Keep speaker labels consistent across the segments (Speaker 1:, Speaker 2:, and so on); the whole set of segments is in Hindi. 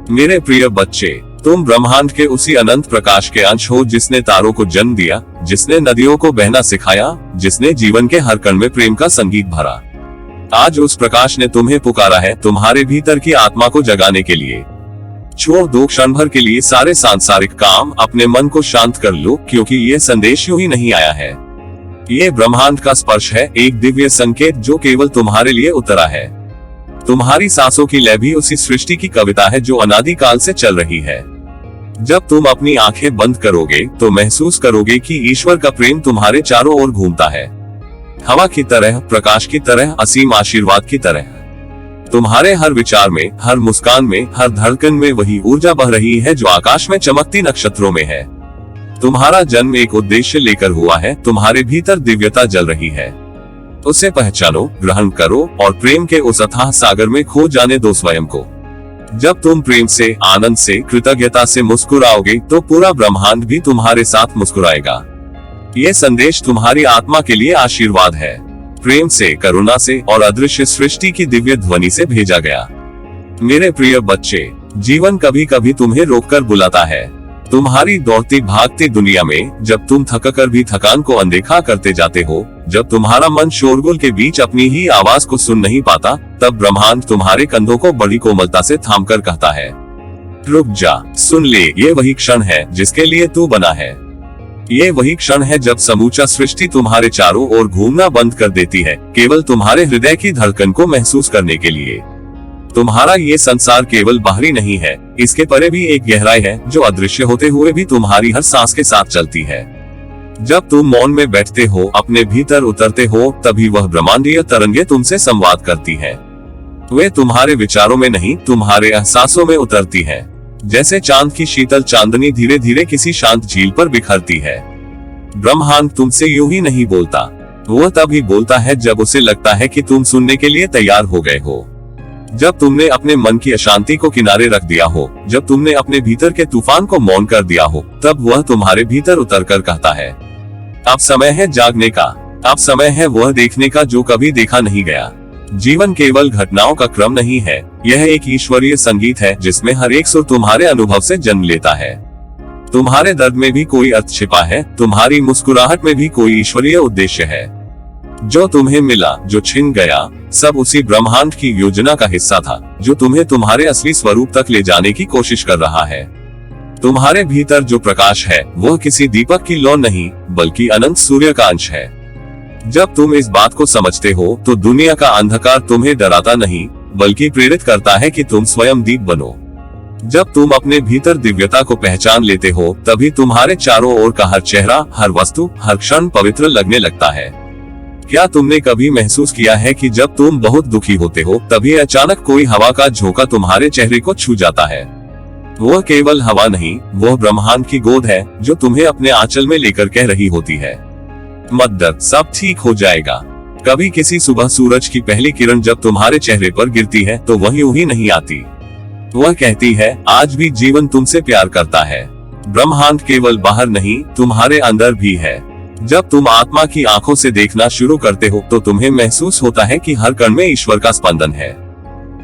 Speaker 1: मेरे प्रिय बच्चे, तुम ब्रह्मांड के उसी अनंत प्रकाश के अंश हो जिसने तारों को जन्म दिया, जिसने नदियों को बहना सिखाया, जिसने जीवन के हर कण में प्रेम का संगीत भरा। आज उस प्रकाश ने तुम्हें पुकारा है तुम्हारे भीतर की आत्मा को जगाने के लिए। छोड़ दो क्षण भर के लिए सारे सांसारिक काम, अपने मन को शांत कर लो, क्योंकि ये संदेश यूं ही नहीं आया है। ये ब्रह्मांड का स्पर्श है, एक दिव्य संकेत जो केवल तुम्हारे लिए उतरा है। तुम्हारी सांसों की लय भी उसी सृष्टि की कविता है जो अनादिकाल से चल रही है। जब तुम अपनी आंखें बंद करोगे तो महसूस करोगे कि ईश्वर का प्रेम तुम्हारे चारों ओर घूमता है, हवा की तरह, प्रकाश की तरह, असीम आशीर्वाद की तरह। तुम्हारे हर विचार में, हर मुस्कान में, हर धड़कन में वही ऊर्जा बह रही है जो आकाश में चमकती नक्षत्रों में है। तुम्हारा जन्म एक उद्देश्य लेकर हुआ है, तुम्हारे भीतर दिव्यता जल रही है। उसे पहचानो, ग्रहण करो और प्रेम के उस अथाह सागर में खो जाने दो स्वयं को। जब तुम प्रेम से, आनंद से, कृतज्ञता से मुस्कुराओगे तो पूरा ब्रह्मांड भी तुम्हारे साथ मुस्कुराएगा। ये संदेश तुम्हारी आत्मा के लिए आशीर्वाद है, प्रेम से, करुणा से और अदृश्य सृष्टि की दिव्य ध्वनि से भेजा गया। मेरे प्रिय बच्चे, जीवन कभी कभी तुम्हें रोककर बुलाता है। तुम्हारी दौड़ती भागती दुनिया में जब तुम थककर भी थकान को अनदेखा करते जाते हो, जब तुम्हारा मन शोरगुल के बीच अपनी ही आवाज को सुन नहीं पाता, तब ब्रह्मांड तुम्हारे कंधों को बड़ी कोमलता से थामकर कहता है, रुक जा, सुन ले, ये वही क्षण है जिसके लिए तू बना है। ये वही क्षण है जब समूचा सृष्टि तुम्हारे चारों ओर घूमना बंद कर देती है, केवल तुम्हारे हृदय की धड़कन को महसूस करने के लिए। तुम्हारा ये संसार केवल बाहरी नहीं है, इसके परे भी एक गहराई है जो अदृश्य होते हुए भी तुम्हारी हर सांस के साथ चलती है। जब तुम मौन में बैठते हो, अपने भीतर उतरते हो, तभी वह ब्रह्मांडीय तरंगे तुमसे संवाद करती हैं। वे तुम्हारे विचारों में नहीं, तुम्हारे एहसासों में उतरती हैं। जैसे चांद की शीतल चांदनी धीरे धीरे किसी शांत झील पर बिखरती है। ब्रह्मांड तुमसे यूं ही नहीं बोलता, वह तभी बोलता है जब उसे लगता है कि तुम सुनने के लिए तैयार हो गए हो। जब तुमने अपने मन की अशांति को किनारे रख दिया हो, जब तुमने अपने भीतर के तूफान को मौन कर दिया हो, तब वह तुम्हारे भीतर उतरकर कहता है, अब समय है जागने का, अब समय है वह देखने का जो कभी देखा नहीं गया। जीवन केवल घटनाओं का क्रम नहीं है, यह एक ईश्वरीय संगीत है जिसमें हर एक सुर तुम्हारे अनुभव से जन्म लेता है। तुम्हारे दर्द में भी कोई अर्थ छिपा है, तुम्हारी मुस्कुराहट में भी कोई ईश्वरीय उद्देश्य है। जो तुम्हें मिला, जो छिन गया, सब उसी ब्रह्मांड की योजना का हिस्सा था जो तुम्हें तुम्हारे असली स्वरूप तक ले जाने की कोशिश कर रहा है। तुम्हारे भीतर जो प्रकाश है वह किसी दीपक की लौ नहीं, बल्कि अनंत सूर्य का अंश है। जब तुम इस बात को समझते हो तो दुनिया का अंधकार तुम्हें डराता नहीं, बल्कि प्रेरित करता है कि तुम स्वयं दीप बनो। जब तुम अपने भीतर दिव्यता को पहचान लेते हो, तभी तुम्हारे चारों ओर का हर चेहरा, हर वस्तु, हर क्षण पवित्र लगने लगता है। क्या तुमने कभी महसूस किया है कि जब तुम बहुत दुखी होते हो, तभी अचानक कोई हवा का झोंका तुम्हारे चेहरे को छू जाता है? वह केवल हवा नहीं, वह ब्रह्मांड की गोद है जो तुम्हें अपने आंचल में लेकर कह रही होती है, मत डर, सब ठीक हो जाएगा। कभी किसी सुबह सूरज की पहली किरण जब तुम्हारे चेहरे पर गिरती है तो वह यूं ही नहीं आती, वह कहती है, आज भी जीवन तुमसे प्यार करता है। ब्रह्मांड केवल बाहर नहीं, तुम्हारे अंदर भी है। जब तुम आत्मा की आंखों से देखना शुरू करते हो तो तुम्हें महसूस होता है कि हर कण में ईश्वर का स्पंदन है।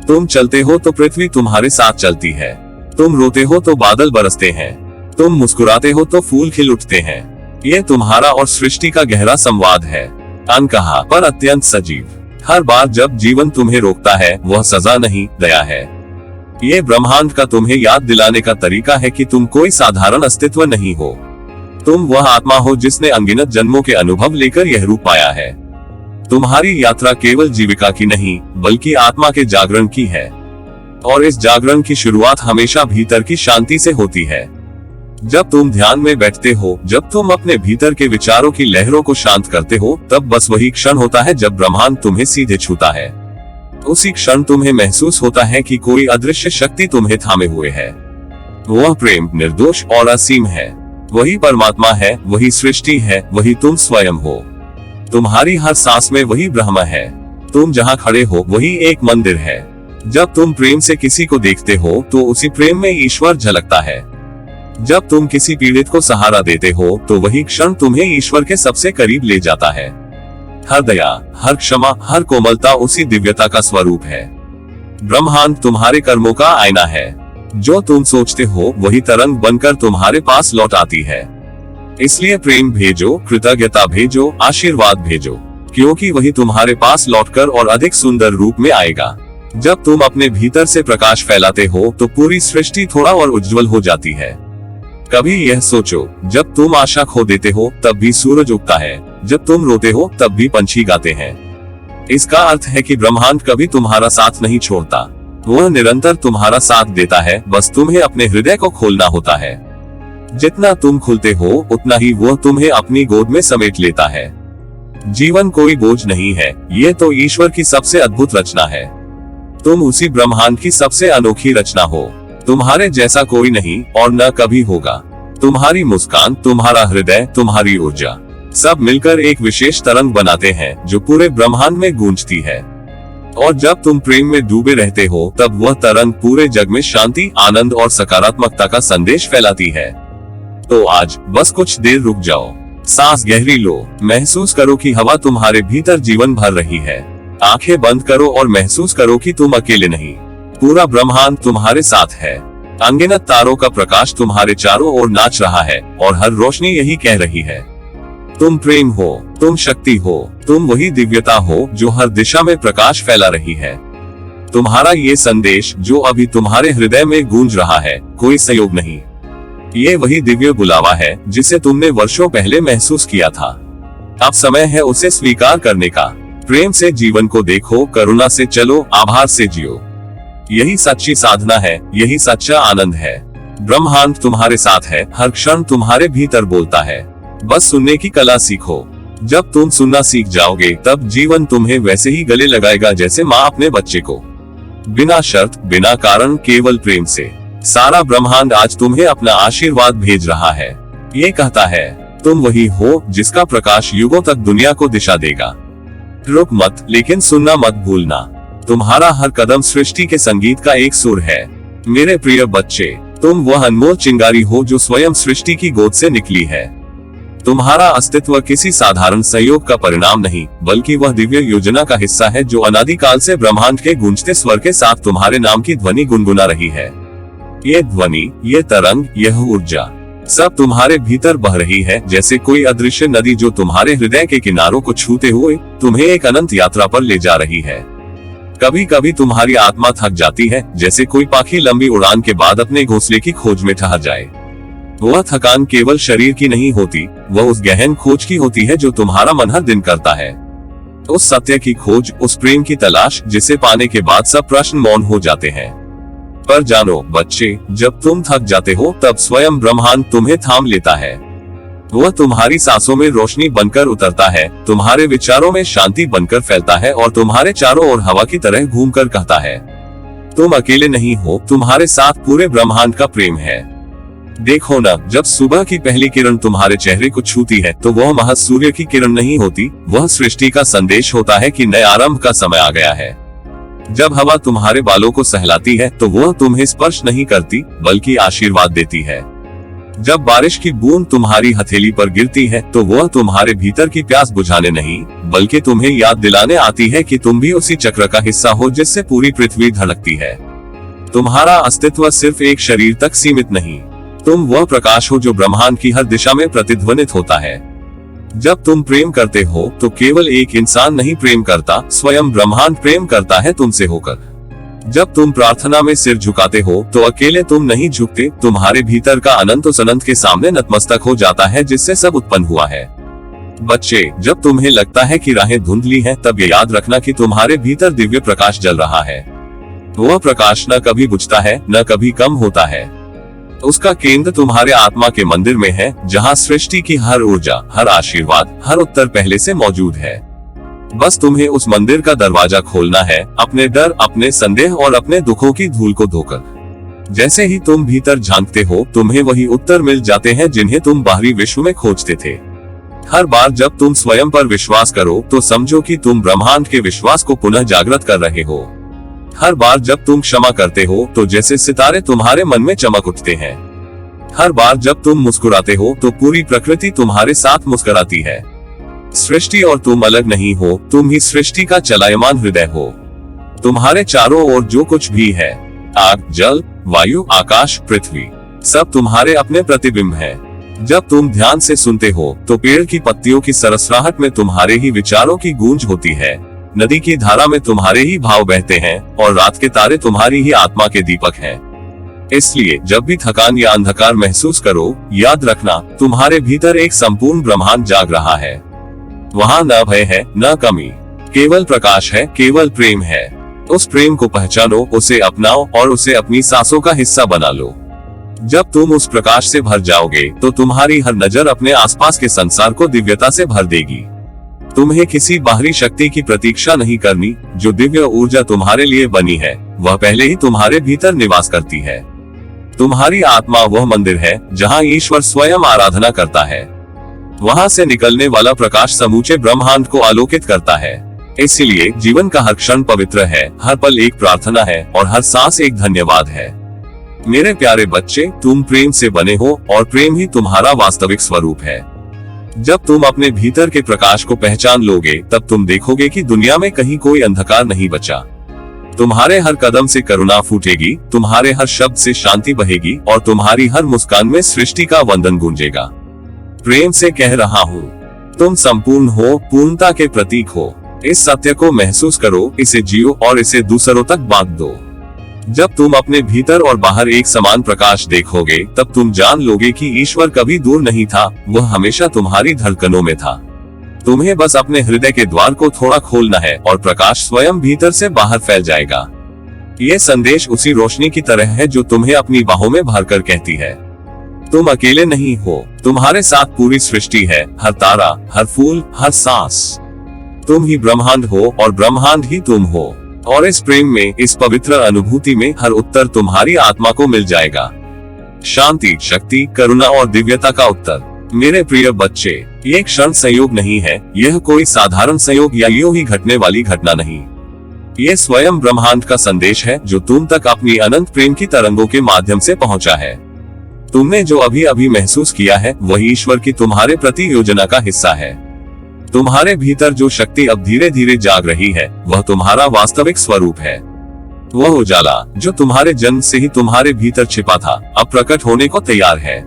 Speaker 1: तुम चलते हो तो पृथ्वी तुम्हारे साथ चलती है, तुम रोते हो तो बादल बरसते हैं, तुम मुस्कुराते हो तो फूल खिल उठते हैं। ये तुम्हारा और सृष्टि का गहरा संवाद है, अनकहा पर अत्यंत सजीव। हर बार जब जीवन तुम्हें रोकता है, वह सजा नहीं, दया है। ये ब्रह्मांड का तुम्हें याद दिलाने का तरीका है कि तुम कोई साधारण अस्तित्व नहीं हो, तुम वह आत्मा हो जिसने अनगिनत जन्मों के अनुभव लेकर यह रूप पाया है। तुम्हारी यात्रा केवल जीविका की नहीं, बल्कि आत्मा के जागरण की है, और इस जागरण की शुरुआत हमेशा भीतर की शांति से होती है। जब तुम ध्यान में बैठते हो, जब तुम अपने भीतर के विचारों की लहरों को शांत करते हो, तब बस वही क्षण होता है जब ब्रह्मांड तुम्हें सीधे छूता है। उसी क्षण तुम्हें महसूस होता है कि कोई अदृश्य शक्ति तुम्हें थामे हुए है। वह प्रेम निर्दोष और असीम है, वही परमात्मा है, वही सृष्टि है, वही तुम स्वयं हो। तुम्हारी हर सांस में वही ब्रह्म है, तुम जहाँ खड़े हो वही एक मंदिर है। जब तुम प्रेम से किसी को देखते हो तो उसी प्रेम में ईश्वर झलकता है। जब तुम किसी पीड़ित को सहारा देते हो तो वही क्षण तुम्हें ईश्वर के सबसे करीब ले जाता है। हर दया, हर क्षमा, हर कोमलता उसी दिव्यता का स्वरूप है। ब्रह्मांड तुम्हारे कर्मों का आईना है, जो तुम सोचते हो वही तरंग बनकर तुम्हारे पास लौट आती है। इसलिए प्रेम भेजो, कृतज्ञता भेजो, आशीर्वाद भेजो, क्योंकि वही तुम्हारे पास लौटकर और अधिक सुंदर रूप में आएगा। जब तुम अपने भीतर से प्रकाश फैलाते हो तो पूरी सृष्टि थोड़ा और उज्जवल हो जाती है। कभी यह सोचो, जब तुम आशा खो देते हो तब भी सूरज उगता है, जब तुम रोते हो तब भी पंछी गाते हैं। इसका अर्थ है कि ब्रह्मांड कभी तुम्हारा साथ नहीं छोड़ता, वह निरंतर तुम्हारा साथ देता है, बस तुम्हें अपने हृदय को खोलना होता है। जितना तुम खुलते हो उतना ही वह तुम्हें अपनी गोद में समेट लेता है। जीवन कोई बोझ नहीं है, ये तो ईश्वर की सबसे अद्भुत रचना है। तुम उसी ब्रह्मांड की सबसे अनोखी रचना हो। तुम्हारे जैसा कोई नहीं और न कभी होगा। तुम्हारी मुस्कान, तुम्हारा हृदय, तुम्हारी ऊर्जा सब मिलकर एक विशेष तरंग बनाते हैं जो पूरे ब्रह्मांड में गूंजती है। और जब तुम प्रेम में डूबे रहते हो तब वह तरंग पूरे जग में शांति, आनंद और सकारात्मकता का संदेश फैलाती है। तो आज बस कुछ देर रुक जाओ, सांस गहरी लो, महसूस करो कि हवा तुम्हारे भीतर जीवन भर रही है। आंखें बंद करो और महसूस करो कि तुम अकेले नहीं, पूरा ब्रह्मांड तुम्हारे साथ है। अनगिनत तारों का प्रकाश तुम्हारे चारों ओर नाच रहा है और हर रोशनी यही कह रही है, तुम प्रेम हो, तुम शक्ति हो, तुम वही दिव्यता हो जो हर दिशा में प्रकाश फैला रही है। तुम्हारा ये संदेश जो अभी तुम्हारे हृदय में गूंज रहा है कोई संयोग नहीं, ये वही दिव्य बुलावा है जिसे तुमने वर्षों पहले महसूस किया था। अब समय है उसे स्वीकार करने का। प्रेम से जीवन को देखो, करुणा से चलो, आभार से जियो। यही सच्ची साधना है, यही सच्चा आनंद है। ब्रह्मांड तुम्हारे साथ है, हर क्षण तुम्हारे भीतर बोलता है। बस सुनने की कला सीखो। जब तुम सुनना सीख जाओगे तब जीवन तुम्हें वैसे ही गले लगाएगा जैसे माँ अपने बच्चे को, बिना शर्त, बिना कारण, केवल प्रेम से। सारा ब्रह्मांड आज तुम्हें अपना आशीर्वाद भेज रहा है। ये कहता है, तुम वही हो जिसका प्रकाश युगों तक दुनिया को दिशा देगा। रुक मत, लेकिन सुनना मत भूलना। तुम्हारा हर कदम सृष्टि के संगीत का एक सुर है। मेरे प्रिय बच्चे, तुम वह अनमोल चिंगारी हो जो स्वयं सृष्टि की गोद से निकली है। तुम्हारा अस्तित्व किसी साधारण संयोग का परिणाम नहीं, बल्कि वह दिव्य योजना का हिस्सा है जो अनादिकाल से ब्रह्मांड के गूंजते स्वर के साथ तुम्हारे नाम की ध्वनि गुनगुना रही है। ये ध्वनि, ये तरंग, यह ऊर्जा सब तुम्हारे भीतर बह रही है, जैसे कोई अदृश्य नदी जो तुम्हारे हृदय के किनारों को छूते हुए तुम्हें एक अनंत यात्रा पर ले जा रही है। कभी कभी तुम्हारी आत्मा थक जाती है, जैसे कोई पाखी लंबी उड़ान के बाद अपने घोंसले की खोज में ठहर जाए। वह थकान केवल शरीर की नहीं होती, वह उस गहन खोज की होती है जो तुम्हारा मन हर दिन करता है। उस सत्य की खोज, उस प्रेम की तलाश जिसे पाने के बाद सब प्रश्न मौन हो जाते हैं। पर जानो बच्चे, जब तुम थक जाते हो तब स्वयं ब्रह्मांड तुम्हें थाम लेता है। वह तुम्हारी सांसों में रोशनी बनकर उतरता है, तुम्हारे विचारों में शांति बनकर फैलता है और तुम्हारे चारों ओर हवा की तरह घूमकर कहता है, तुम अकेले नहीं हो, तुम्हारे साथ पूरे ब्रह्मांड का प्रेम है। देखो ना, जब सुबह की पहली किरण तुम्हारे चेहरे को छूती है तो वह महज सूर्य की किरण नहीं होती, वह सृष्टि का संदेश होता है कि नए आरंभ का समय आ गया है। जब हवा तुम्हारे बालों को सहलाती है तो वह तुम्हें स्पर्श नहीं करती, बल्कि आशीर्वाद देती है। जब बारिश की बूंद तुम्हारी हथेली पर गिरती है तो वह तुम्हारे भीतर की प्यास बुझाने नहीं, बल्कि तुम्हें याद दिलाने आती है कि तुम भी उसी चक्र का हिस्सा हो जिससे पूरी पृथ्वी धड़कती है। तुम्हारा अस्तित्व सिर्फ एक शरीर तक सीमित नहीं, तुम वह प्रकाश हो जो ब्रह्मांड की हर दिशा में प्रतिध्वनित होता है। जब तुम प्रेम करते हो तो केवल एक इंसान नहीं प्रेम करता, स्वयं ब्रह्मांड प्रेम करता है तुमसे होकर। जब तुम प्रार्थना में सिर झुकाते हो तो अकेले तुम नहीं झुकते, तुम्हारे भीतर का अनंत उस अनंत के सामने नतमस्तक हो जाता है जिससे सब उत्पन्न हुआ है। बच्चे, जब तुम्हें लगता है कि राहें धुंधली हैं, तब ये याद रखना कि तुम्हारे भीतर दिव्य प्रकाश जल रहा है। वह प्रकाश न कभी बुझता है, न कभी कम होता है। उसका केंद्र तुम्हारे आत्मा के मंदिर में है, जहाँ सृष्टि की हर ऊर्जा, हर आशीर्वाद, हर उत्तर पहले से मौजूद है। बस तुम्हें उस मंदिर का दरवाजा खोलना है, अपने डर, अपने संदेह और अपने दुखों की धूल को धोकर। जैसे ही तुम भीतर झांकते हो, तुम्हें वही उत्तर मिल जाते हैं जिन्हें तुम बाहरी विश्व में खोजते थे। हर बार जब तुम स्वयं पर विश्वास करो तो समझो कि तुम ब्रह्मांड के विश्वास को पुनः जागृत कर रहे हो। हर बार जब तुम क्षमा करते हो तो जैसे सितारे तुम्हारे मन में चमक उठते हैं। हर बार जब तुम मुस्कुराते हो तो पूरी प्रकृति तुम्हारे साथ मुस्कुराती है। सृष्टि और तुम अलग नहीं हो, तुम ही सृष्टि का चलायमान हृदय हो। तुम्हारे चारों ओर जो कुछ भी है आग, जल, वायु, आकाश, पृथ्वी सब तुम्हारे अपने प्रतिबिंब हैं। जब तुम ध्यान से सुनते हो तो पेड़ की पत्तियों की सरसराहट में तुम्हारे ही विचारों की गूंज होती है, नदी की धारा में तुम्हारे ही भाव बहते हैं और रात के तारे तुम्हारी ही आत्मा के दीपक हैं। इसलिए जब भी थकान या अंधकार महसूस करो, याद रखना तुम्हारे भीतर एक संपूर्ण ब्रह्मांड जाग रहा है। वहाँ न भय है, न कमी, केवल प्रकाश है, केवल प्रेम है। उस प्रेम को पहचानो, उसे अपनाओ और उसे अपनी सांसों का हिस्सा बना लो। जब तुम उस प्रकाश से भर जाओगे तो तुम्हारी हर नजर अपने आसपास के संसार को दिव्यता से भर देगी। तुम्हें किसी बाहरी शक्ति की प्रतीक्षा नहीं करनी। जो दिव्य ऊर्जा तुम्हारे लिए बनी है वह पहले ही तुम्हारे भीतर निवास करती है। तुम्हारी आत्मा वह मंदिर है जहाँ ईश्वर स्वयं आराधना करता है। वहाँ से निकलने वाला प्रकाश समूचे ब्रह्मांड को आलोकित करता है। इसीलिए जीवन का हर क्षण पवित्र है, हर पल एक प्रार्थना है और हर सांस एक धन्यवाद है। मेरे प्यारे बच्चे, तुम प्रेम से बने हो और प्रेम ही तुम्हारा वास्तविक स्वरूप है। जब तुम अपने भीतर के प्रकाश को पहचान लोगे तब तुम देखोगे कि दुनिया में कहीं कोई अंधकार नहीं बचा। तुम्हारे हर कदम से करुणा फूटेगी, तुम्हारे हर शब्द से शांति बहेगी और तुम्हारी हर मुस्कान में सृष्टि का वंदन गूंजेगा। प्रेम से कह रहा हूँ, तुम संपूर्ण हो, पूर्णता के प्रतीक हो। इस सत्य को महसूस करो, इसे जियो और इसे दूसरों तक बांट दो। जब तुम अपने भीतर और बाहर एक समान प्रकाश देखोगे तब तुम जान लोगे कि ईश्वर कभी दूर नहीं था, वह हमेशा तुम्हारी धड़कनों में था। तुम्हें बस अपने हृदय के द्वार को थोड़ा खोलना है और प्रकाश स्वयं भीतर से बाहर फैल जाएगा। ये संदेश उसी रोशनी की तरह है जो तुम्हें अपनी बाहों में भरकर कहती है, तुम अकेले नहीं हो, तुम्हारे साथ पूरी सृष्टि है, हर तारा, हर फूल, हर सांस। तुम ही ब्रह्मांड हो और ब्रह्मांड ही तुम हो। और इस प्रेम में, इस पवित्र अनुभूति में हर उत्तर तुम्हारी आत्मा को मिल जाएगा। शांति, शक्ति, करुणा और दिव्यता का उत्तर। मेरे प्रिय बच्चे, ये क्षण संयोग नहीं है, यह कोई साधारण संयोग या यूं ही घटने वाली घटना नहीं। ये स्वयं ब्रह्मांड का संदेश है जो तुम तक अपनी अनंत प्रेम की तरंगों के माध्यम से पहुंचा है। तुमने जो अभी अभी महसूस किया है वही ईश्वर की तुम्हारे प्रति योजना का हिस्सा है। तुम्हारे भीतर जो शक्ति अब धीरे धीरे जाग रही है वह तुम्हारा वास्तविक स्वरूप है। वह उजाला जो तुम्हारे जन्म से ही तुम्हारे भीतर छिपा था अब प्रकट होने को तैयार है।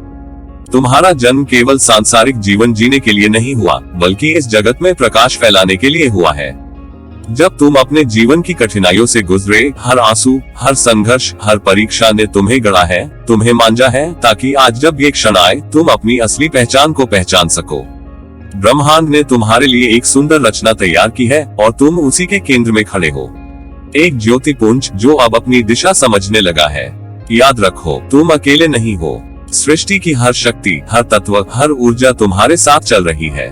Speaker 1: तुम्हारा जन्म केवल सांसारिक जीवन जीने के लिए नहीं हुआ, बल्कि इस जगत में प्रकाश फैलाने के लिए हुआ है। जब तुम अपने जीवन की कठिनाइयों से गुजरे, हर आंसू, हर संघर्ष, हर परीक्षा ने तुम्हें गढ़ा है, तुम्हें मांझा है, ताकि आज जब ये क्षण आए तुम अपनी असली पहचान को पहचान सको। ब्रह्मांड ने तुम्हारे लिए एक सुंदर रचना तैयार की है और तुम उसी के केंद्र में खड़े हो। एक ज्योतिपुंज जो अब अपनी दिशा समझने लगा है। याद रखो, तुम अकेले नहीं हो। सृष्टि की हर शक्ति, हर तत्व, हर ऊर्जा तुम्हारे साथ चल रही है।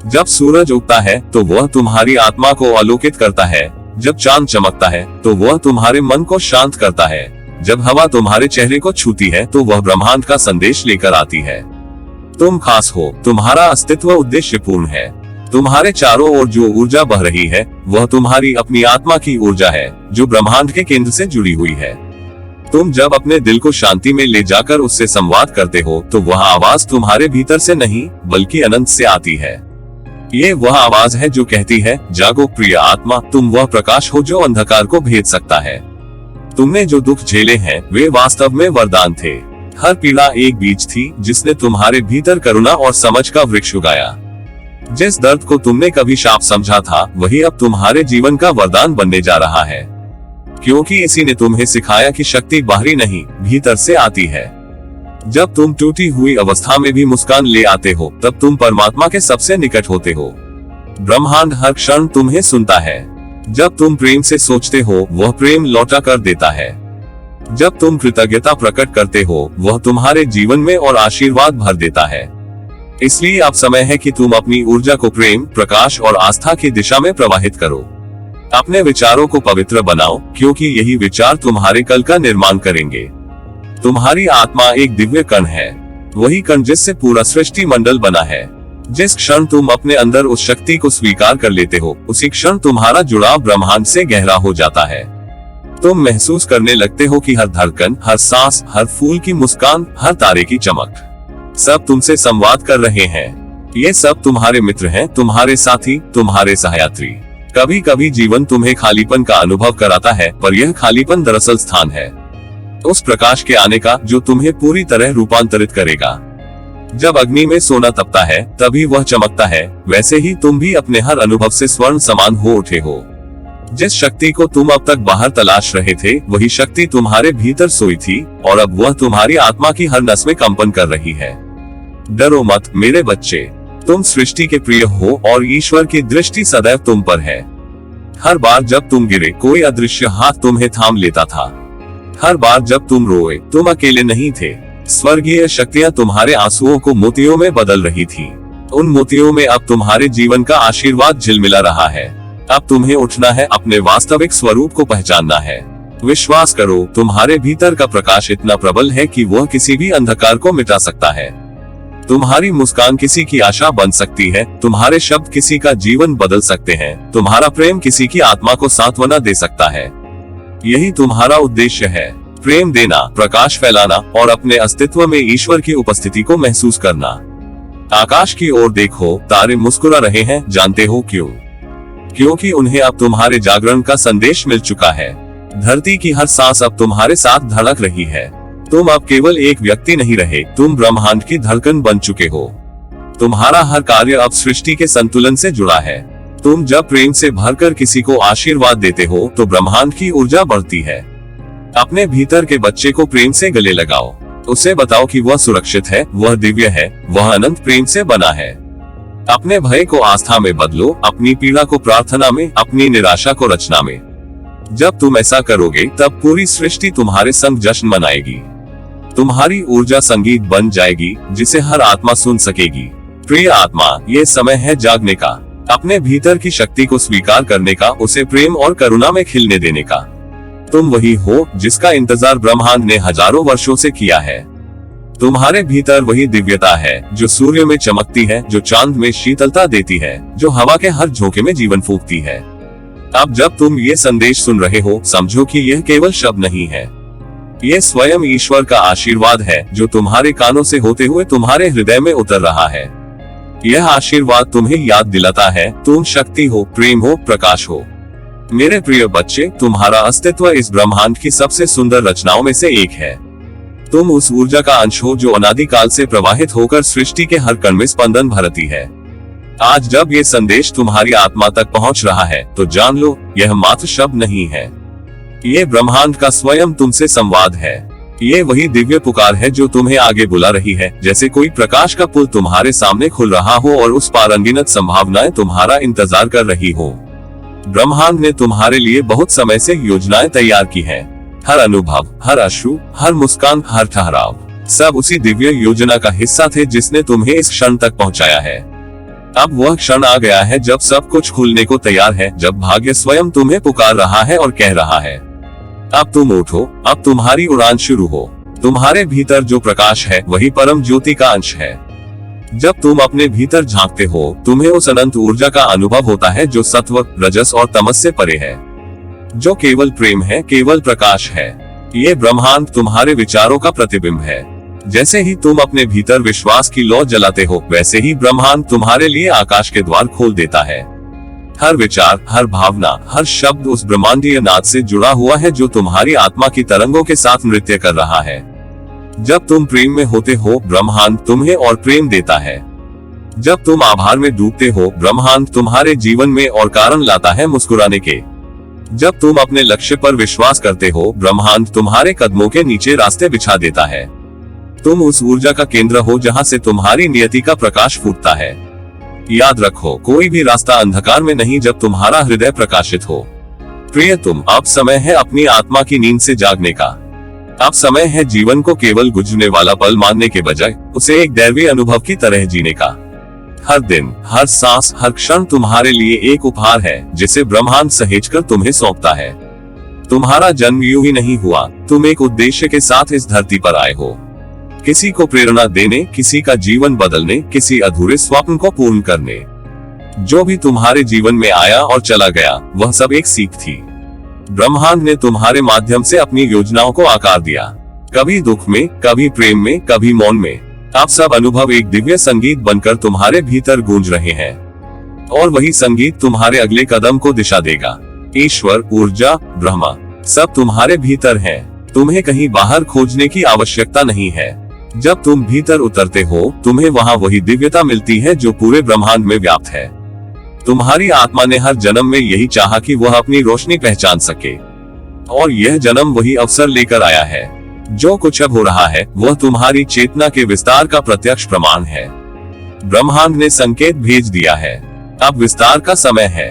Speaker 1: जब सूरज उगता है तो वह तुम्हारी आत्मा को आलोकित करता है। जब चांद चमकता है तो वह तुम्हारे मन को शांत करता है। जब हवा तुम्हारे चेहरे को छूती है तो वह ब्रह्मांड का संदेश लेकर आती है। तुम खास हो, तुम्हारा अस्तित्व उद्देश्यपूर्ण है। तुम्हारे चारों ओर जो ऊर्जा बह रही है वह तुम्हारी अपनी आत्मा की ऊर्जा है जो ब्रह्मांड के केंद्र से जुड़ी हुई है। तुम जब अपने दिल को शांति में ले जाकर उससे संवाद करते हो तो वह आवाज तुम्हारे भीतर से नहीं बल्कि अनंत से आती है। ये वह आवाज है जो कहती है, जागो प्रिय आत्मा, तुम वह प्रकाश हो जो अंधकार को भेद सकता है। तुमने जो दुख झेले हैं वे वास्तव में वरदान थे। हर पीड़ा एक बीज थी जिसने तुम्हारे भीतर करुणा और समझ का वृक्ष उगाया। जिस दर्द को तुमने कभी शाप समझा था वही अब तुम्हारे जीवन का वरदान बनने जा रहा है, क्योंकि इसी ने तुम्हें सिखाया कि शक्ति बाहरी नहीं भीतर से आती है। जब तुम टूटी हुई अवस्था में भी मुस्कान ले आते हो तब तुम परमात्मा के सबसे निकट होते हो। ब्रह्मांड हर क्षण तुम्हें सुनता है। जब तुम प्रेम से सोचते हो वह प्रेम लौटा कर देता है। जब तुम कृतज्ञता प्रकट करते हो वह तुम्हारे जीवन में और आशीर्वाद भर देता है। इसलिए अब समय है कि तुम अपनी ऊर्जा को प्रेम, प्रकाश और आस्था की दिशा में प्रवाहित करो। अपने विचारों को पवित्र बनाओ, क्योंकि यही विचार तुम्हारे कल का निर्माण करेंगे। तुम्हारी आत्मा एक दिव्य कण है, वही कण जिससे पूरा सृष्टि मंडल बना है। जिस क्षण तुम अपने अंदर उस शक्ति को स्वीकार कर लेते हो उसी क्षण तुम्हारा जुड़ाव ब्रह्मांड से गहरा हो जाता है। तुम महसूस करने लगते हो कि हर धड़कन, हर सांस, हर फूल की मुस्कान, हर तारे की चमक सब तुमसे संवाद कर रहे हैं। ये सब तुम्हारे मित्र हैं, तुम्हारे साथी, तुम्हारे सहायत्री। कभी कभी जीवन तुम्हें खालीपन का अनुभव कराता है, पर यह खालीपन दरअसल स्थान है उस प्रकाश के आने का जो तुम्हें पूरी तरह रूपांतरित करेगा। जब अग्नि में सोना तपता है तभी वह चमकता है, वैसे ही तुम भी अपने हर अनुभव से स्वर्ण समान हो उठे हो। जिस शक्ति को तुम अब तक बाहर तलाश रहे थे, वही शक्ति तुम्हारे भीतर सोई थी और अब वह तुम्हारी आत्मा की हर नस में कंपन कर रही है। डरो मत मेरे बच्चे, तुम सृष्टि के प्रिय हो और ईश्वर की दृष्टि सदैव तुम पर है। हर बार जब तुम गिरे, कोई अदृश्य हाथ तुम्हें थाम लेता था। हर बार जब तुम रोए, तुम अकेले नहीं थे। स्वर्गीय शक्तियां तुम्हारे आंसुओं को मोतियों में बदल रही थी। उन मोतियों में अब तुम्हारे जीवन का आशीर्वाद झिलमिला रहा है। अब तुम्हें उठना है, अपने वास्तविक स्वरूप को पहचानना है। विश्वास करो, तुम्हारे भीतर का प्रकाश इतना प्रबल है कि वह किसी भी अंधकार को मिटा सकता है। तुम्हारी मुस्कान किसी की आशा बन सकती है, तुम्हारे शब्द किसी का जीवन बदल सकते हैं, तुम्हारा प्रेम किसी की आत्मा को सांत्वना दे सकता है। यही तुम्हारा उद्देश्य है, प्रेम देना, प्रकाश फैलाना और अपने अस्तित्व में ईश्वर की उपस्थिति को महसूस करना। आकाश की ओर देखो, तारे मुस्कुरा रहे हैं, जानते हो क्यों? क्योंकि उन्हें अब तुम्हारे जागरण का संदेश मिल चुका है। धरती की हर सांस अब तुम्हारे साथ धड़क रही है। तुम अब केवल एक व्यक्ति नहीं रहे, तुम ब्रह्मांड की धड़कन बन चुके हो। तुम्हारा हर कार्य अब सृष्टि के संतुलन से जुड़ा है। तुम जब प्रेम से भरकर किसी को आशीर्वाद देते हो तो ब्रह्मांड की ऊर्जा बढ़ती है। अपने भीतर के बच्चे को प्रेम से गले लगाओ, उसे बताओ कि वह सुरक्षित है, वह दिव्य है, वह अनंत प्रेम से बना है। अपने भय को आस्था में बदलो, अपनी पीड़ा को प्रार्थना में, अपनी निराशा को रचना में। जब तुम ऐसा करोगे तब पूरी सृष्टि तुम्हारे संग जश्न मनाएगी। तुम्हारी ऊर्जा संगीत बन जाएगी जिसे हर आत्मा सुन सकेगी। प्रिय आत्मा, ये समय है जागने का, अपने भीतर की शक्ति को स्वीकार करने का, उसे प्रेम और करुणा में खिलने देने का। तुम वही हो जिसका इंतजार ब्रह्मांड ने हजारों वर्षों से किया है। तुम्हारे भीतर वही दिव्यता है जो सूर्य में चमकती है, जो चांद में शीतलता देती है, जो हवा के हर झोंके में जीवन फूंकती है। अब जब तुम ये संदेश सुन रहे हो, समझो कि यह केवल शब्द नहीं है, यह स्वयं ईश्वर का आशीर्वाद है जो तुम्हारे कानों से होते हुए तुम्हारे हृदय में उतर रहा है। यह आशीर्वाद तुम्हें याद दिलाता है, तुम शक्ति हो, प्रेम हो, प्रकाश हो। मेरे प्रिय बच्चे, तुम्हारा अस्तित्व इस ब्रह्मांड की सबसे सुंदर रचनाओं में से एक है। तुम उस ऊर्जा का अंश हो जो अनादिकाल से प्रवाहित होकर सृष्टि के हर कण में स्पंदन भरती है। आज जब ये संदेश तुम्हारी आत्मा तक पहुंच रहा है तो जान लो, यह मात्र शब्द नहीं है, ये ब्रह्मांड का स्वयं तुमसे संवाद है। ये वही दिव्य पुकार है जो तुम्हें आगे बुला रही है, जैसे कोई प्रकाश का पुल तुम्हारे सामने खुल रहा हो और उस पार अनगिनत संभावनाएं तुम्हारा इंतजार कर रही हो। ब्रह्मांड ने तुम्हारे लिए बहुत समय से योजनाएं तैयार की हैं। हर अनुभव, हर अश्रु, हर मुस्कान, हर ठहराव, सब उसी दिव्य योजना का हिस्सा थे जिसने तुम्हें इस क्षण तक पहुंचाया है। अब वह क्षण आ गया है जब सब कुछ खुलने को तैयार है, जब भाग्य स्वयं तुम्हें पुकार रहा है और कह रहा है, अब तुम उठो, अब तुम्हारी उड़ान शुरू हो। तुम्हारे भीतर जो प्रकाश है वही परम ज्योति का अंश है। जब तुम अपने भीतर झांकते हो, तुम्हें उस अनंत ऊर्जा का अनुभव होता है जो सत्व, रजस और तमस से परे है, जो केवल प्रेम है, केवल प्रकाश है। ये ब्रह्मांड तुम्हारे विचारों का प्रतिबिंब है। जैसे ही तुम अपने भीतर विश्वास की लौ जलाते हो, वैसे ही ब्रह्मांड तुम्हारे लिए आकाश के द्वार खोल देता है। हर विचार, हर भावना, हर शब्द उस ब्रह्मांडीय नाद से जुड़ा हुआ है जो तुम्हारी आत्मा की तरंगों के साथ नृत्य कर रहा है। जब तुम प्रेम में होते हो, ब्रह्मांड तुम्हें और प्रेम देता है। जब तुम आभार में डूबते हो, ब्रह्मांड तुम्हारे जीवन में और कारण लाता है मुस्कुराने के। जब तुम अपने लक्ष्य पर विश्वास करते हो, ब्रह्मांड तुम्हारे कदमों के नीचे रास्ते बिछा देता है। तुम उस ऊर्जा का केंद्र हो जहां से तुम्हारी नियति का प्रकाश फूटता है। याद रखो, कोई भी रास्ता अंधकार में नहीं जब तुम्हारा हृदय प्रकाशित हो। प्रिय तुम, अब समय है अपनी आत्मा की नींद से जागने का। अब समय है जीवन को केवल गुजरने वाला पल मानने के बजाय उसे एक दैवीय अनुभव की तरह जीने का। हर दिन, हर सांस, हर क्षण तुम्हारे लिए एक उपहार है जिसे ब्रह्मांड सहेजकर तुम्हें सौंपता है। तुम्हारा जन्म यूं ही नहीं हुआ, तुम एक उद्देश्य के साथ इस धरती पर आए हो। किसी को प्रेरणा देने, किसी का जीवन बदलने, किसी अधूरे स्वप्न को पूर्ण करने। जो भी तुम्हारे जीवन में आया और चला गया, वह सब एक सीख थी। ब्रह्मांड ने तुम्हारे माध्यम से अपनी योजनाओं को आकार दिया, कभी दुख में, कभी प्रेम में, कभी मौन में। अब सब अनुभव एक दिव्य संगीत बनकर तुम्हारे भीतर गूंज रहे हैं। और वही संगीत तुम्हारे अगले कदम को दिशा देगा। ईश्वर, ऊर्जा, ब्रह्मा सब तुम्हारे भीतर है। तुम्हें कहीं बाहर खोजने की आवश्यकता नहीं है। जब तुम भीतर उतरते हो, तुम्हें वहाँ वही दिव्यता मिलती है जो पूरे ब्रह्मांड में व्याप्त है। तुम्हारी आत्मा ने हर जन्म में यही चाहा कि वह अपनी रोशनी पहचान सके, और यह जन्म वही अवसर लेकर आया है। जो कुछ अब हो रहा है वह तुम्हारी चेतना के विस्तार का प्रत्यक्ष प्रमाण है। ब्रह्मांड ने संकेत भेज दिया है, अब विस्तार का समय है।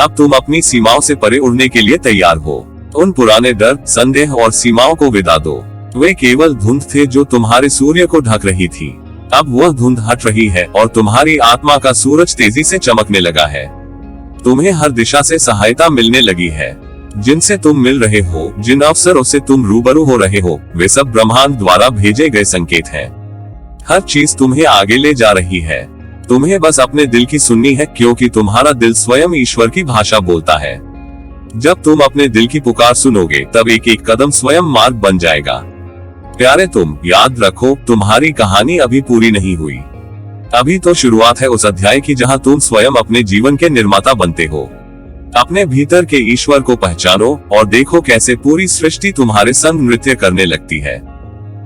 Speaker 1: अब तुम अपनी सीमाओं से परे उड़ने के लिए तैयार हो। उन पुराने डर, संदेह और सीमाओं को विदा दो। वे केवल धुंध थे जो तुम्हारे सूर्य को ढक रही थी। अब वह धुंध हट रही है और तुम्हारी आत्मा का सूरज तेजी से चमकने लगा है। तुम्हें हर दिशा से सहायता मिलने लगी है। जिनसे तुम मिल रहे हो, जिन अवसरों से तुम रूबरू हो रहे हो, वे सब ब्रह्मांड द्वारा भेजे गए संकेत हैं। हर चीज तुम्हें आगे ले जा रही है। तुम्हें बस अपने दिल की सुननी है, क्योंकि तुम्हारा दिल स्वयं ईश्वर की भाषा बोलता है। जब तुम अपने दिल की पुकार सुनोगे, तब एक एक कदम स्वयं मार्ग बन जाएगा। प्यारे, तुम याद रखो, तुम्हारी कहानी अभी पूरी नहीं हुई। अभी तो शुरुआत है उस अध्याय की जहां तुम स्वयं अपने जीवन के निर्माता बनते हो। अपने भीतर के ईश्वर को पहचानो और देखो कैसे पूरी सृष्टि तुम्हारे संग नृत्य करने लगती है।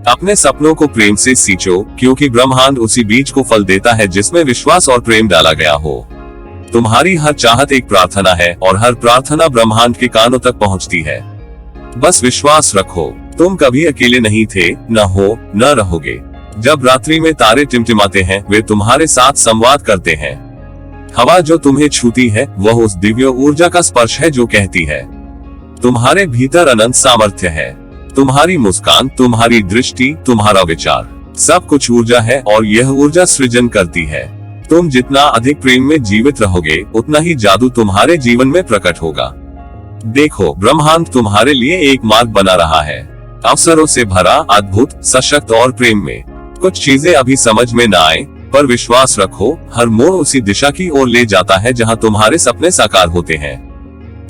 Speaker 1: अपने सपनों को प्रेम से सींचो, क्योंकि ब्रह्मांड उसी बीज को फल देता है जिसमें विश्वास और प्रेम डाला गया हो। तुम्हारी हर चाहत एक प्रार्थना है, और हर प्रार्थना ब्रह्मांड के कानों तक पहुंचती है। बस विश्वास रखो, तुम कभी अकेले नहीं थे, न हो, न रहोगे। जब रात्रि में तारे टिमटिमाते हैं, वे तुम्हारे साथ संवाद करते हैं। हवा जो तुम्हें छूती है, वह उस दिव्य ऊर्जा का स्पर्श है जो कहती है तुम्हारे भीतर अनंत सामर्थ्य है। तुम्हारी मुस्कान, तुम्हारी दृष्टि, तुम्हारा विचार, सब कुछ ऊर्जा है, और यह ऊर्जा सृजन करती है। तुम जितना अधिक प्रेम में जीवित रहोगे, उतना ही जादू तुम्हारे जीवन में प्रकट होगा। देखो, ब्रह्मांड तुम्हारे लिए एक मार्ग बना रहा है, अवसरों से भरा, अद्भुत, सशक्त और प्रेम में। कुछ चीजें अभी समझ में न आए, पर विश्वास रखो, हर मोड़ उसी दिशा की ओर ले जाता है जहां तुम्हारे सपने साकार होते हैं।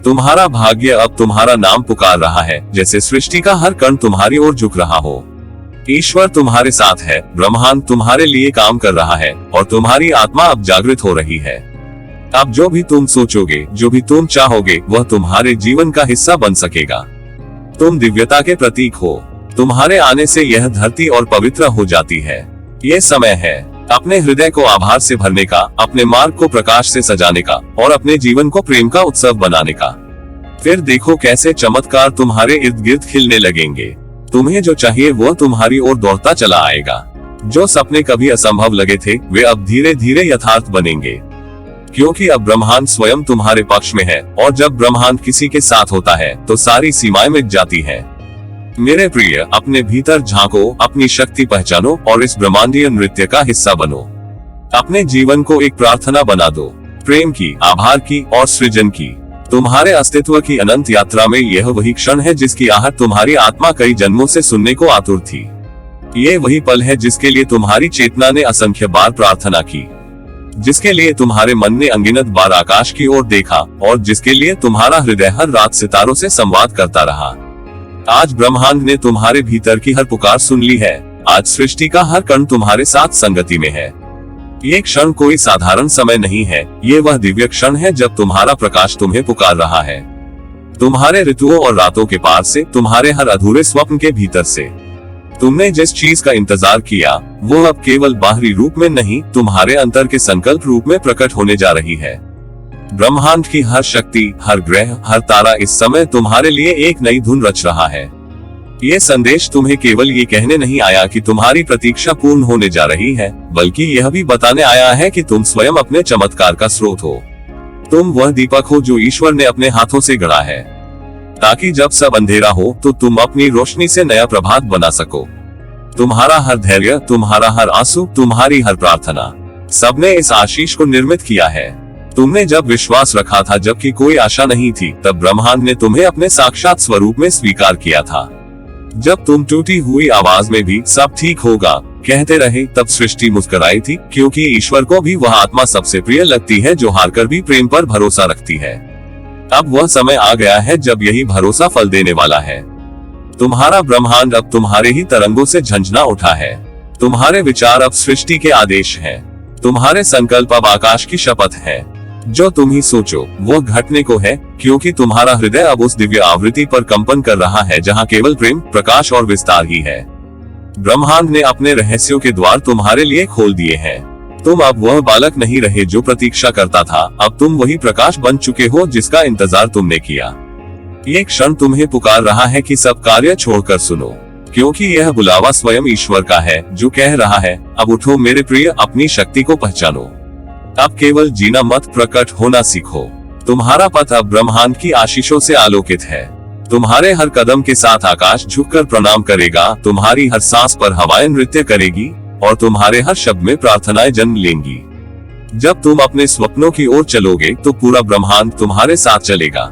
Speaker 1: तुम्हारा भाग्य अब तुम्हारा नाम पुकार रहा है, जैसे सृष्टि का हर कण तुम्हारी ओर झुक रहा हो। ईश्वर तुम्हारे साथ है, ब्रह्मांड तुम्हारे लिए काम कर रहा है, और तुम्हारी आत्मा अब जागृत हो रही है। अब जो भी तुम सोचोगे, जो भी तुम चाहोगे, वह तुम्हारे जीवन का हिस्सा बन सकेगा। तुम दिव्यता के प्रतीक हो। तुम्हारे आने से यह धरती और पवित्र हो जाती है। ये समय है अपने हृदय को आभार से भरने का, अपने मार्ग को प्रकाश से सजाने का, और अपने जीवन को प्रेम का उत्सव बनाने का। फिर देखो कैसे चमत्कार तुम्हारे इर्द गिर्द खिलने लगेंगे। तुम्हें जो चाहिए वह तुम्हारी ओर दौड़ता चला आएगा। जो सपने कभी असंभव लगे थे, वे अब धीरे धीरे यथार्थ बनेंगे, क्योंकि अब ब्रह्मांड स्वयं तुम्हारे पक्ष में है, और जब ब्रह्मांड किसी के साथ होता है तो सारी सीमाएं मिट जाती हैं। मेरे प्रिय, अपने भीतर झांको, अपनी शक्ति पहचानो, और इस ब्रह्मांडीय नृत्य का हिस्सा बनो। अपने जीवन को एक प्रार्थना बना दो, प्रेम की, आभार की और सृजन की। तुम्हारे अस्तित्व की अनंत यात्रा में यह वही क्षण है जिसकी आहट तुम्हारी आत्मा कई जन्मों से सुनने को आतुर थी। ये वही पल है जिसके लिए तुम्हारी चेतना ने असंख्य बार प्रार्थना की, जिसके लिए तुम्हारे मन ने अनगिनत बार आकाश की ओर देखा, और जिसके लिए तुम्हारा हृदय हर रात सितारों से संवाद करता रहा। आज ब्रह्मांड ने तुम्हारे भीतर की हर पुकार सुन ली है। आज सृष्टि का हर कण तुम्हारे साथ संगति में है। ये क्षण कोई साधारण समय नहीं है, ये वह दिव्य क्षण है जब तुम्हारा प्रकाश तुम्हें पुकार रहा है। तुम्हारे ऋतुओं और रातों के पार से, तुम्हारे हर अधूरे स्वप्न के भीतर से। तुमने जिस चीज का इंतजार किया, वो अब केवल बाहरी रूप में नहीं, तुम्हारे अंतर के संकल्प रूप में प्रकट होने जा रही है। ब्रह्मांड की हर शक्ति, हर ग्रह, हर तारा इस समय तुम्हारे लिए एक नई धुन रच रहा है। ये संदेश तुम्हें केवल ये कहने नहीं आया कि तुम्हारी प्रतीक्षा पूर्ण होने जा रही है, बल्कि यह भी बताने आया है कि तुम स्वयं अपने चमत्कार का स्रोत हो। तुम वह दीपक हो जो ईश्वर ने अपने हाथों से गढ़ा है, ताकि जब सब अंधेरा हो तो तुम अपनी रोशनी से नया प्रभात बना सको। तुम्हारा हर धैर्य, तुम्हारा हर आंसू, तुम्हारी हर प्रार्थना, सबने इस आशीष को निर्मित किया है। तुमने जब विश्वास रखा था जबकि कोई आशा नहीं थी, तब ब्रह्मांड ने तुम्हें अपने साक्षात स्वरूप में स्वीकार किया था। जब तुम टूटी हुई आवाज में भी सब ठीक होगा कहते रहे, तब सृष्टि मुस्कुराई थी, क्योंकि ईश्वर को भी वह आत्मा सबसे प्रिय लगती है जो हारकर भी प्रेम पर भरोसा रखती है। अब वह समय आ गया है जब यही भरोसा फल देने वाला है। तुम्हारा ब्रह्मांड अब तुम्हारे ही तरंगों से झंझना उठा है। तुम्हारे विचार अब सृष्टि के आदेश हैं। तुम्हारे संकल्प अब आकाश की शपथ है। जो तुम ही सोचो वो घटने को है, क्योंकि तुम्हारा हृदय अब उस दिव्य आवृत्ति पर कंपन कर रहा है जहाँ केवल प्रेम, प्रकाश और विस्तार ही है। ब्रह्मांड ने अपने रहस्यों के द्वार तुम्हारे लिए खोल दिए हैं। तुम अब वह बालक नहीं रहे जो प्रतीक्षा करता था, अब तुम वही प्रकाश बन चुके हो जिसका इंतजार तुमने किया। ये क्षण तुम्हें पुकार रहा है कि सब कार्य छोड़कर सुनो, क्योंकि यह बुलावा स्वयं ईश्वर का है जो कह रहा है, अब उठो मेरे प्रिय, अपनी शक्ति को पहचानो। अब केवल जीना मत, प्रकट होना सीखो। तुम्हारा पथ अब ब्रह्मांड की आशीषों से आलोकित है। तुम्हारे हर कदम के साथ आकाश झुककर प्रणाम करेगा, तुम्हारी हर सांस पर हवाएं नृत्य करेगी और तुम्हारे हर शब्द में प्रार्थनाएं जन्म लेंगी। जब तुम अपने स्वप्नों की ओर चलोगे तो पूरा ब्रह्मांड तुम्हारे साथ चलेगा।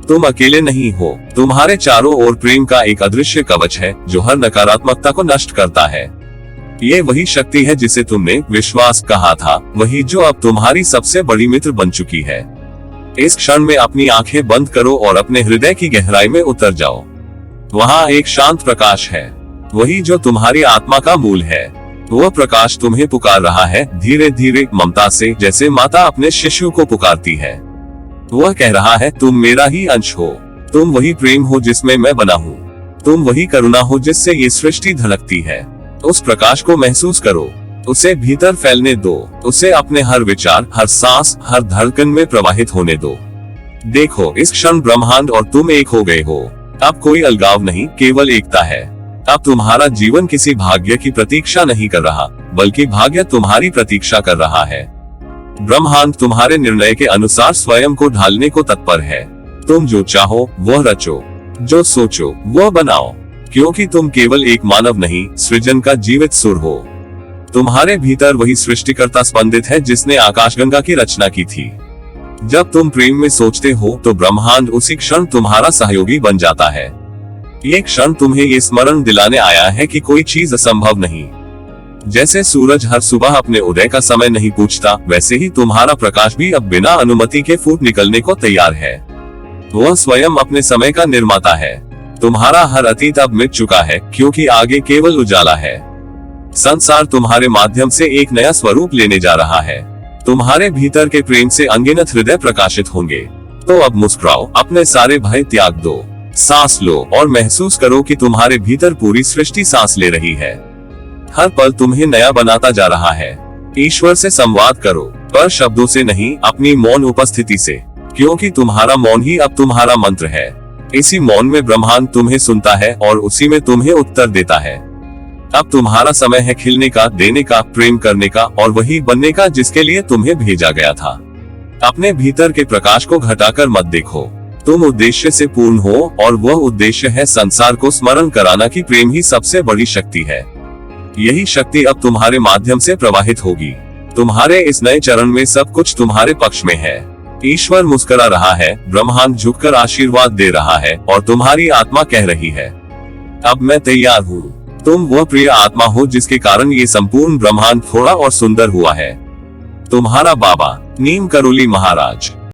Speaker 1: तुम अकेले नहीं हो, तुम्हारे चारों ओर प्रेम का एक अदृश्य कवच है जो हर नकारात्मकता को नष्ट करता है। ये वही शक्ति है जिसे तुमने विश्वास कहा था, वही जो अब तुम्हारी सबसे बड़ी मित्र बन चुकी है। इस क्षण में अपनी आंखें बंद करो और अपने हृदय की गहराई में उतर जाओ। वहाँ एक शांत प्रकाश है, वही जो तुम्हारी आत्मा का मूल है। वह प्रकाश तुम्हें पुकार रहा है, धीरे धीरे, ममता से, जैसे माता अपने शिशु को पुकारती है। वह कह रहा है, तुम मेरा ही अंश हो, तुम वही प्रेम हो जिसमें मैं बना हूँ, तुम वही करुणा हो जिससे ये सृष्टि धड़कती है। उस प्रकाश को महसूस करो, उसे भीतर फैलने दो, उसे अपने हर विचार, हर सांस, हर धड़कन में प्रवाहित होने दो। देखो, इस क्षण ब्रह्मांड और तुम एक हो गए हो। अब कोई अलगाव नहीं, केवल एकता है। अब तुम्हारा जीवन किसी भाग्य की प्रतीक्षा नहीं कर रहा, बल्कि भाग्य तुम्हारी प्रतीक्षा कर रहा है। ब्रह्मांड तुम्हारे निर्णय के अनुसार स्वयं को ढालने को तत्पर है। तुम जो चाहो वह रचो, जो सोचो वह बनाओ, क्योंकि तुम केवल एक मानव नहीं, सृजन का जीवित सुर हो। तुम्हारे भीतर वही सृष्टिकर्ता स्पंदित है जिसने आकाशगंगा की रचना की थी। जब तुम प्रेम में सोचते हो तो ब्रह्मांड उसी क्षण तुम्हारा सहयोगी बन जाता है। ये क्षण तुम्हें ये स्मरण दिलाने आया है कि कोई चीज असंभव नहीं। जैसे सूरज हर सुबह अपने उदय का समय नहीं पूछता, वैसे ही तुम्हारा प्रकाश भी अब बिना अनुमति के फूट निकलने को तैयार है। वह स्वयं अपने समय का निर्माता है। तुम्हारा हर अतीत अब मिट चुका है, क्योंकि आगे केवल उजाला है। संसार तुम्हारे माध्यम से एक नया स्वरूप लेने जा रहा है। तुम्हारे भीतर के प्रेम से अनगिनत हृदय प्रकाशित होंगे। तो अब मुस्कुराओ, अपने सारे भय त्याग दो, सांस लो और महसूस करो कि तुम्हारे भीतर पूरी सृष्टि सांस ले रही है। हर पल तुम्हें नया बनाता जा रहा है। ईश्वर से संवाद करो, पर शब्दों से नहीं, अपनी मौन उपस्थिति से, क्योंकि तुम्हारा मौन ही अब तुम्हारा मंत्र है। इसी मौन में ब्रह्मांड तुम्हें सुनता है और उसी में तुम्हें उत्तर देता है। अब तुम्हारा समय है खिलने का, देने का, प्रेम करने का और वही बनने का जिसके लिए तुम्हें भेजा गया था। अपने भीतर के प्रकाश को घटाकर मत देखो। तुम उद्देश्य से पूर्ण हो और वह उद्देश्य है संसार को स्मरण कराना कि प्रेम ही सबसे बड़ी शक्ति है। यही शक्ति अब तुम्हारे माध्यम से प्रवाहित होगी। तुम्हारे इस नए चरण में सब कुछ तुम्हारे पक्ष में है। ईश्वर मुस्कुरा रहा है, ब्रह्मांड झुककर आशीर्वाद दे रहा है और तुम्हारी आत्मा कह रही है, अब मैं तैयार हूँ। तुम वह प्रिय आत्मा हो जिसके कारण ये संपूर्ण ब्रह्मांड थोड़ा और सुंदर हुआ है। तुम्हारा बाबा नीम करोली महाराज।